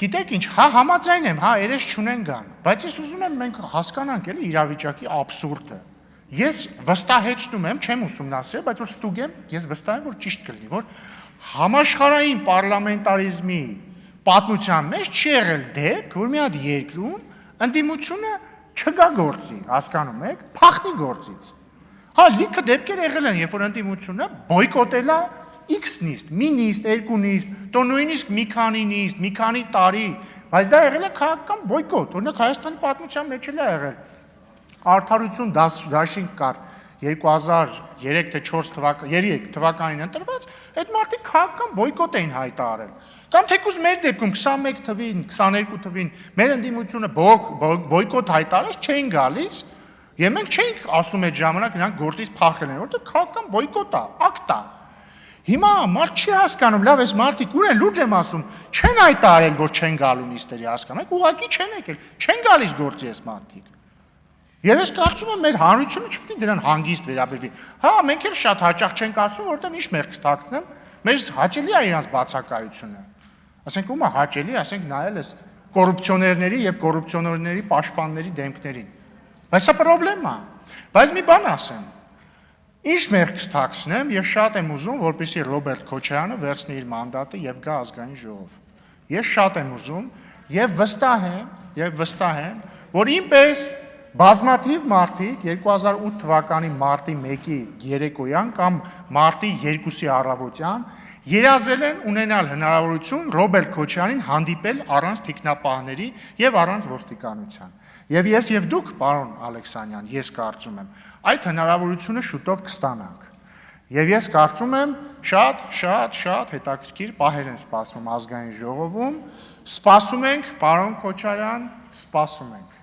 Գիտեք ինչ, հա համաձայն եմ, հա երես չունեն գան, բայց ես ուզում եմ մենք հասկանանք էլի իրավիճակի աբսուրդը։ Ես վստահեցնում եմ, չեմ ուսումնասիրել, բայց որ ստուգ եմ, ես վստահ եմ, որ ճիշտ կլինի, որ համաշխարհային պարլամենտարիզմի պատմության մեջ չի եղել դեպք, որ մի հատ երկրում ընդդիմությունը չգա գործի, հասկանում եք, փախնի գործից։ Հա լիքը դեպքեր եղել են, երբ որ ընդդիմությունը բոյկոտել է X նիստ, մի նիստ, երկու նիստ, տո նույնիսկ մի քանի նիստ, մի քանի տարի, բայց դա եղել է քաղաքական բոյկոտ, օրինակ Հայաստանի պատմության մեջ էլ է եղել։ Արդարություն դաշինք կար 2003 թե 4 թվականին ընտրված, այդ մարդիկ քաղաքական բոյկոտ էին հայտարարել։ Կամ թեկուզ մեր դեպքում 21 թվին, 22 թվին մեր ընդդիմությունը բոյկոտ հայտարարեց, չէին գալիս, եւ մենք չէինք ասում այդ ժամանակ նրանք գործից փախել են, որովհետեւ քաղաքական բոյկոտ է, ակտ է։ Հիմա մարդ չի հասկանում, լավ, այս մարդիկ ուր են, լուրջ եմ ասում, չեն հայտարարել, որ չեն գալու նիստերի, հասկանաք, ուղղակի չեն եկել, չեն գալիս գործի այս մարդիկ։ Եվ ես կարծում եմ, մեր հանրությունը չպետք է դրան հանգիստ վերաբերվի։ Հա, մենք էլ շատ հաճախ չենք ասում, որովհետև ինչ մեղք թաքցնեմ, մեզ հաճելի է իրանց բացակայությունը։ Ասենք ում է հաճելի, ասենք նայել ես կոռուպցիոներների եւ կոռուպցիոներների պաշտպանների դեմքներին։ Բայց սա խնդրեմ է։ Բայց մի բան ասեմ։ Ինչ մեղք թաքցնեմ, ես շատ եմ ուզում, որպեսզի Ռոբերտ Քոչարյանը վերցնի իր մանդատը եւ գա ազգային ժողով։ Ես շատ եմ ուզում եւ վստահ եմ, որ ինպես բազմաթիվ մարդիկ 2008 թվականի մարտի 1-ի երեկոյան կամ մարտի 2-ի առավոտյան երազել են ունենալ հնարավորություն Ռոբերտ Քոչարյանին հանդիպել առանց թիկնապահների եւ առանց ոստիկանության։ Եվ ես եւ դուք, պարոն Ալեքսանյան, ես կարծում եմ, այդ հնարավորությունը շուտով կստանանք։ Եվ ես կարծում եմ, շատ հետաքրքիր պահեր են սպասում ազգային ժողովում, սպասում ենք, պարոն Քոչարյան, սպասում ենք։